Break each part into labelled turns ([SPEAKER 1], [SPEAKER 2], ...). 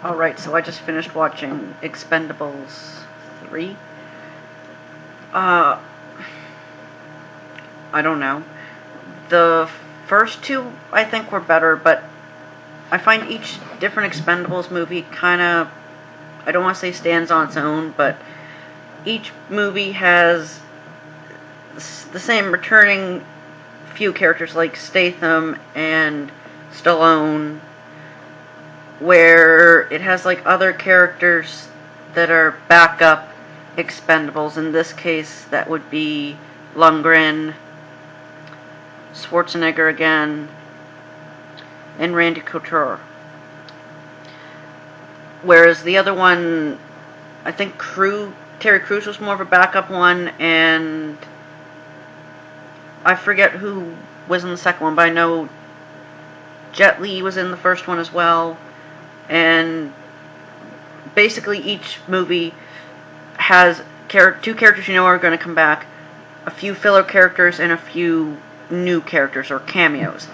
[SPEAKER 1] Alright, so I just finished watching Expendables 3. I don't know. The first two, I think, were better, but I find each different Expendables movie kind of, I don't want to say stands on its own, but each movie has the same returning few characters like Statham and Stallone, where it has like other characters that are backup Expendables. In this case, that would be Lundgren, Schwarzenegger again, and Randy Couture. Whereas the other one, I think Terry Crews was more of a backup one, and I forget who was in the second one, but I know Jet Li was in the first one as well. And basically each movie has two characters you know are going to come back, a few filler characters, and a few new characters or cameos.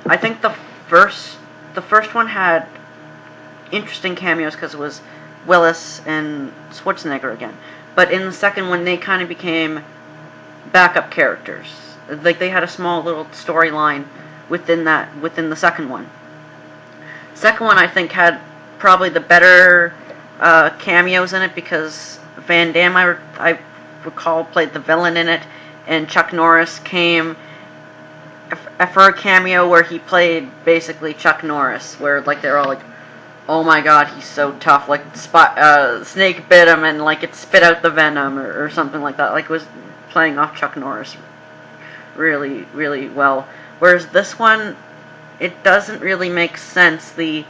[SPEAKER 1] I think the first one had interesting cameos because it was Willis and Schwarzenegger again. But in the second one, they kind of became backup characters. Like they had a small little storyline within the second one. Second one, I think, had probably the better cameos in it because Van Damme, I recall, played the villain in it, and Chuck Norris came for a cameo where he played basically Chuck Norris, where like they're all like, "Oh my God, he's so tough!" Like Snake bit him and like it spit out the venom or something like that. Like it was playing off Chuck Norris really, really well. Whereas this one, it doesn't really make sense. The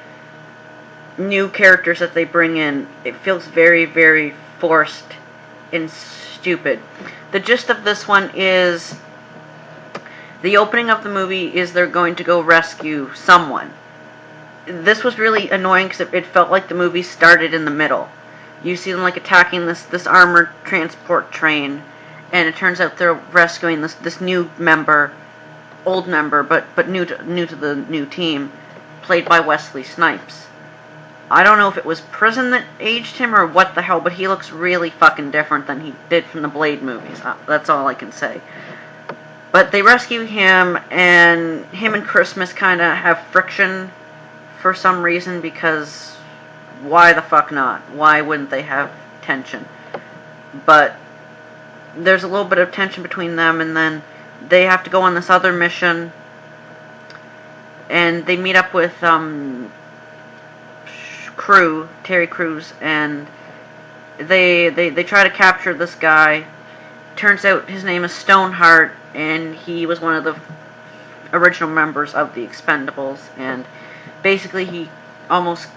[SPEAKER 1] new characters that they bring in, it feels very, very forced and stupid. The gist of this one is, the opening of the movie is they're going to go rescue someone. This was really annoying because it felt like the movie started in the middle. You see them like attacking this armored transport train, and it turns out they're rescuing this new member, old member, but new to the new team, played by Wesley Snipes. I don't know if it was prison that aged him or what the hell, but he looks really fucking different than he did from the Blade movies. That's all I can say. But they rescue him, and him and Christmas kind of have friction for some reason, because why the fuck not? Why wouldn't they have tension? But there's a little bit of tension between them, and then they have to go on this other mission, and they meet up with Terry Crews, and they try to capture this guy. Turns out his name is Stoneheart, and he was one of the original members of the Expendables, and basically he almost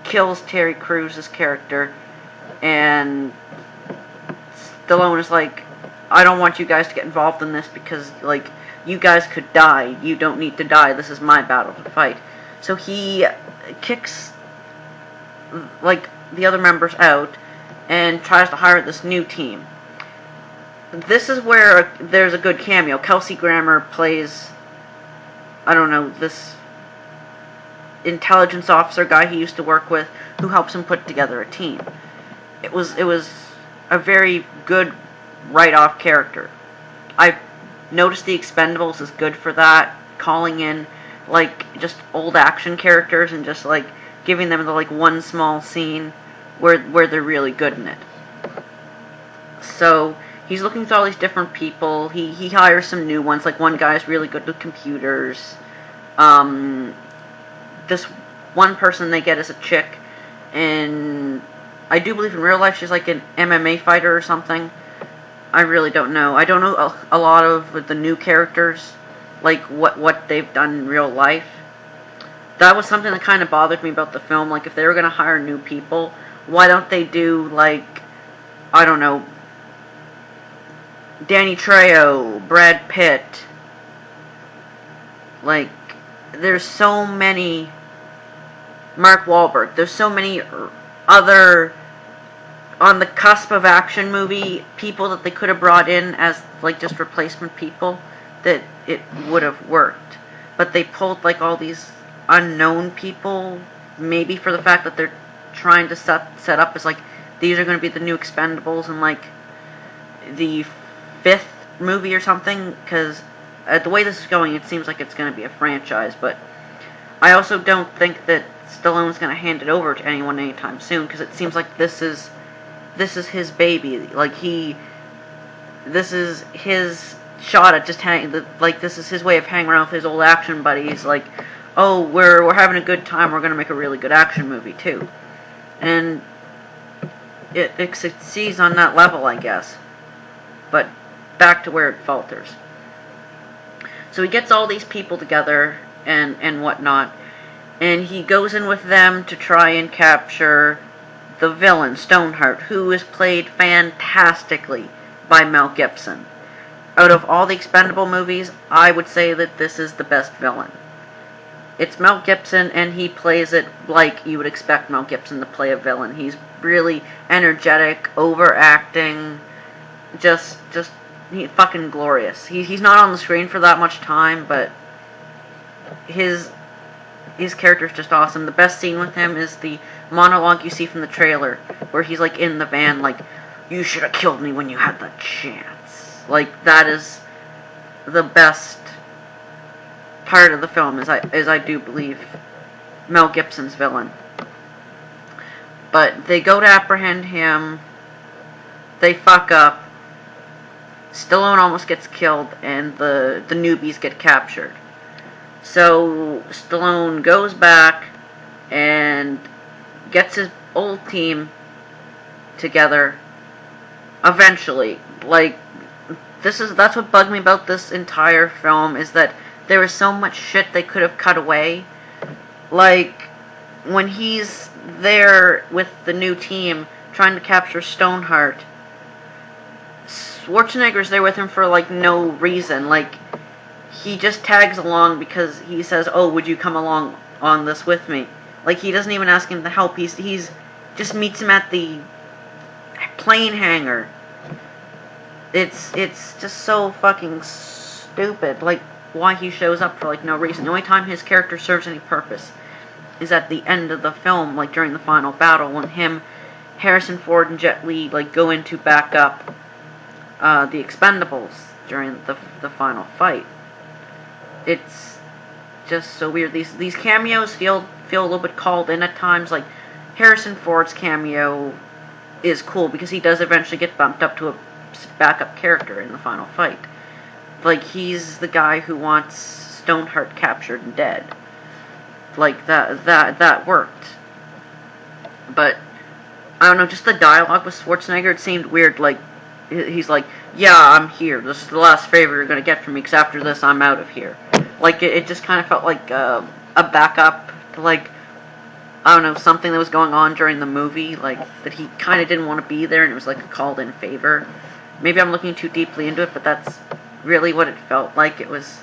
[SPEAKER 1] kills Terry Crews' character, and Stallone is like, "I don't want you guys to get involved in this because, like, you guys could die. You don't need to die. This is my battle to fight." So he kicks, like, the other members out and tries to hire this new team. This is where there's a good cameo. Kelsey Grammer plays, I don't know, this intelligence officer guy he used to work with who helps him put together a team. It was a very good write-off character. I noticed the Expendables is good for that, calling in like just old action characters and just like giving them the like one small scene where they're really good in it. So he's looking through all these different people. He hires some new ones. Like one guy's really good with computers. This one person they get is a chick, and I do believe in real life she's like an MMA fighter or something. I really don't know. I don't know a lot of the new characters, like what they've done in real life. That was something that kind of bothered me about the film. Like, if they were going to hire new people, why don't they do, like, I don't know, Danny Trejo, Brad Pitt. Like, there's so many, Mark Wahlberg, there's so many other on the cusp of action movie people that they could have brought in as like just replacement people that it would have worked. But they pulled like all these unknown people, maybe for the fact that they're trying to set up as like these are going to be the new Expendables in like the 5th movie or something, because the way this is going, it seems like it's going to be a franchise. But I also don't think that Stallone's going to hand it over to anyone anytime soon, because it seems like this is his baby. Like this is his shot at just this is his way of hanging around with his old action buddies. Like, oh, we're having a good time. We're going to make a really good action movie too, and it succeeds on that level, I guess. But back to where it falters. So he gets all these people together and whatnot, and he goes in with them to try and capture the villain, Stoneheart, who is played fantastically by Mel Gibson. Out of all the Expendable movies, I would say that this is the best villain. It's Mel Gibson, and he plays it like you would expect Mel Gibson to play a villain. He's really energetic, overacting, just fucking glorious. He's not on the screen for that much time, but his character's just awesome. The best scene with him is the monologue you see from the trailer, where he's like in the van, like, you should have killed me when you had the chance. Like, that is the best part of the film, is I do believe Mel Gibson's villain. But they go to apprehend him, they fuck up, Stallone almost gets killed, and the newbies get captured. So Stallone goes back and gets his old team together eventually. Like, that's what bugged me about this entire film, is that there was so much shit they could have cut away. Like, when he's there with the new team trying to capture Stoneheart, Schwarzenegger's there with him for like no reason. Like, he just tags along because he says, oh, would you come along on this with me? Like, he doesn't even ask him to help. He's just meets him at the plane hangar. It's just so fucking stupid. Like, why he shows up for like no reason. The only time his character serves any purpose is at the end of the film, like during the final battle, when Harrison Ford and Jet Li like go in to back up the Expendables during the final fight. It's just so weird. These cameos feel a little bit called in at times. Like, Harrison Ford's cameo is cool because he does eventually get bumped up to a backup character in the final fight. Like, he's the guy who wants Stoneheart captured and dead. Like, that worked. But I don't know, just the dialogue with Schwarzenegger, it seemed weird. Like, he's like, yeah, I'm here. This is the last favor you're going to get from me, because after this, I'm out of here. Like, it just kind of felt like a backup to, like, I don't know, something that was going on during the movie, like, that he kind of didn't want to be there, and it was like a called-in favor. Maybe I'm looking too deeply into it, but that's really what it felt like. It was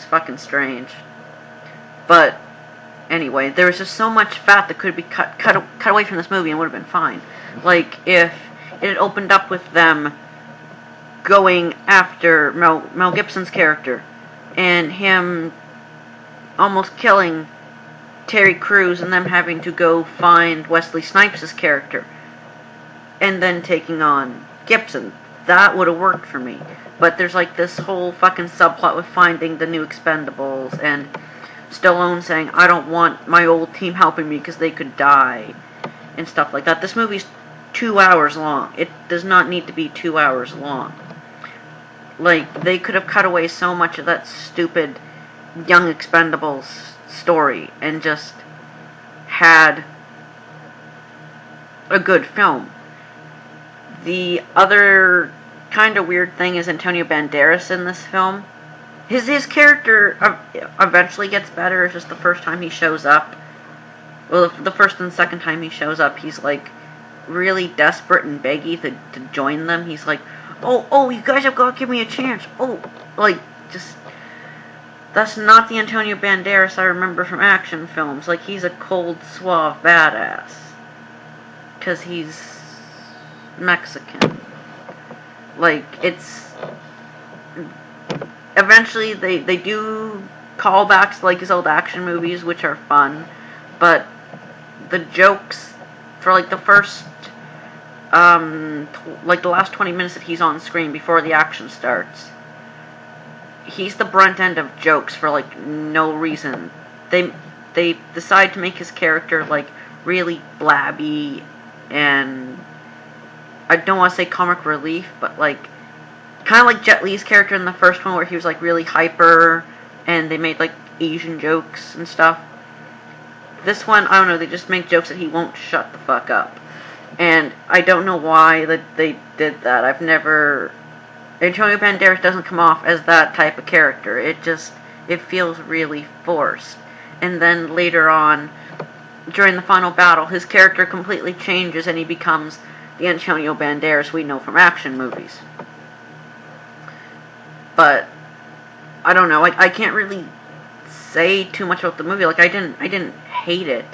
[SPEAKER 1] fucking strange. But anyway, there was just so much fat that could be cut away from this movie and would have been fine. Like, if it had opened up with them going after Mel Gibson's character and him almost killing Terry Crews and them having to go find Wesley Snipes' character and then taking on Gibson, that would have worked for me. But there's like this whole fucking subplot with finding the new Expendables and Stallone saying, I don't want my old team helping me because they could die and stuff like that. This movie's 2 hours long. It does not need to be 2 hours long. Like, they could have cut away so much of that stupid Young Expendables story and just had a good film. The other kind of weird thing is Antonio Banderas in this film. His character eventually gets better. It's just the first time he shows up. Well, the first and second time he shows up, he's like really desperate and beggy to join them. He's like, oh, you guys have got to give me a chance. Oh, like, just, that's not the Antonio Banderas I remember from action films. Like, he's a cold, suave badass. Because he's Mexican. Like, it's, eventually they do callbacks to like his old action movies, which are fun, but the jokes for like the first, like the last 20 minutes that he's on screen before the action starts, he's the brunt end of jokes for like no reason. They decide to make his character like really blabby, and I don't want to say comic relief, but like kind of like Jet Li's character in the first one, where he was like really hyper, and they made like Asian jokes and stuff. This one, I don't know, they just make jokes that he won't shut the fuck up. And I don't know why that they did that. I've never... Antonio Banderas doesn't come off as that type of character. It feels really forced. And then later on, during the final battle, his character completely changes and he becomes the Antonio Banderas we know from action movies. But I don't know. I can't really say too much about the movie. Like I didn't hate it,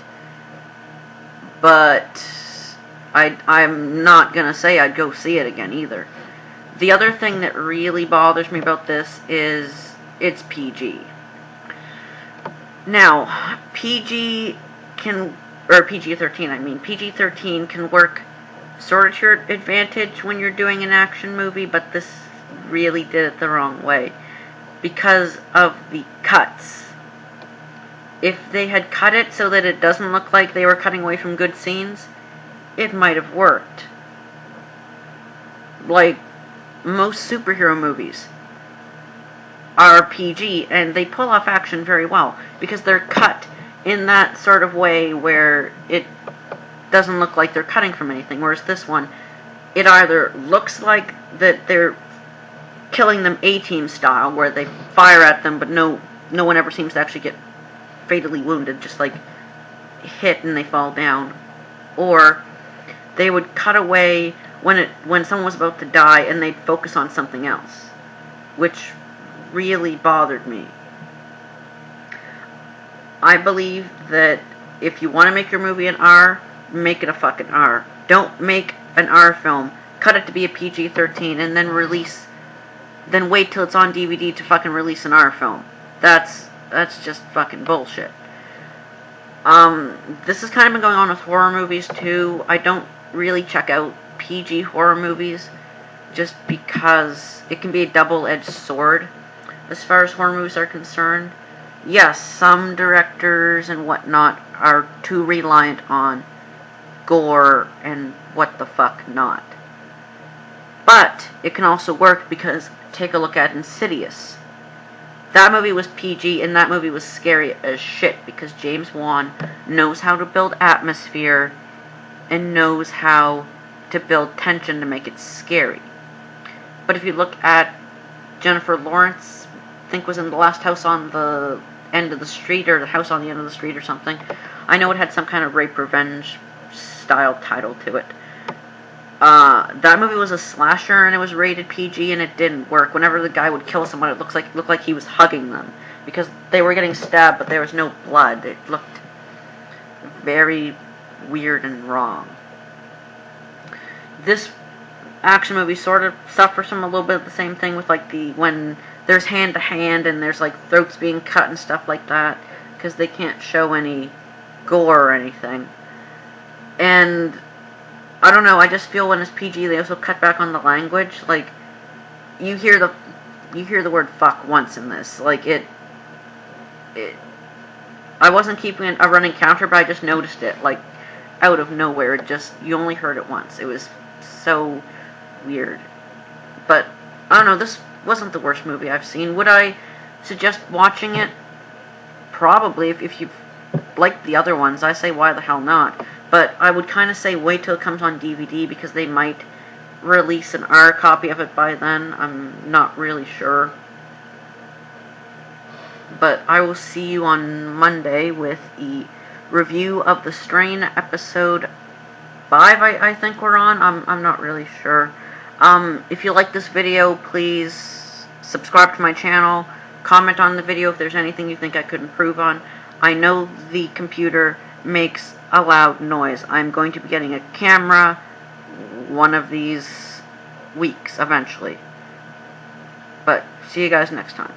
[SPEAKER 1] but I'm not gonna say I'd go see it again either. The other thing that really bothers me about this is it's PG. Now, PG-13, PG-13 can work sort of to your advantage when you're doing an action movie, but this really did it the wrong way because of the cuts. If they had cut it so that it doesn't look like they were cutting away from good scenes, it might have worked. Like, most superhero movies are PG, and they pull off action very well, because they're cut in that sort of way where it doesn't look like they're cutting from anything, whereas this one, it either looks like that they're killing them A-Team style, where they fire at them, but no one ever seems to actually get fatally wounded, just like hit and they fall down. Or they would cut away when someone was about to die and they'd focus on something else, which really bothered me. I believe that if you want to make your movie an R, make it a fucking R. Don't make an R film, cut it to be a PG-13, and then wait till it's on DVD to fucking release an R film. That's just fucking bullshit. This has kind of been going on with horror movies too. I don't really check out PG horror movies just because it can be a double-edged sword as far as horror movies are concerned. Yes, some directors and whatnot are too reliant on gore and what the fuck not. But it can also work because take a look at Insidious. That movie was PG and that movie was scary as shit because James Wan knows how to build atmosphere and knows how to build tension to make it scary. But if you look at Jennifer Lawrence, I think was in The Last House on the End of the Street, or The House on the End of the Street or something. I know it had some kind of rape revenge style title to it. That movie was a slasher and it was rated PG and it didn't work. Whenever the guy would kill someone, it looked like he was hugging them because they were getting stabbed but there was no blood. It looked very weird and wrong. This action movie sort of suffers from a little bit of the same thing with like when there's hand to hand and there's like throats being cut and stuff like that because they can't show any gore or anything. And I don't know, I just feel when it's PG they also cut back on the language. Like you hear the word fuck once in this. Like it I wasn't keeping a running counter, but I just noticed it like out of nowhere. You only heard it once. It was so weird. But I don't know, this wasn't the worst movie I've seen. Would I suggest watching it? Probably. If you've liked the other ones, I say why the hell not. But I would kind of say wait till it comes on DVD because they might release an R copy of it by then. I'm not really sure. But I will see you on Monday with the review of The Strain episode 5, I think we're on. I'm not really sure. If you like this video, please subscribe to my channel. Comment on the video if there's anything you think I could improve on. I know the computer makes a loud noise. I'm going to be getting a camera one of these weeks eventually. But see you guys next time.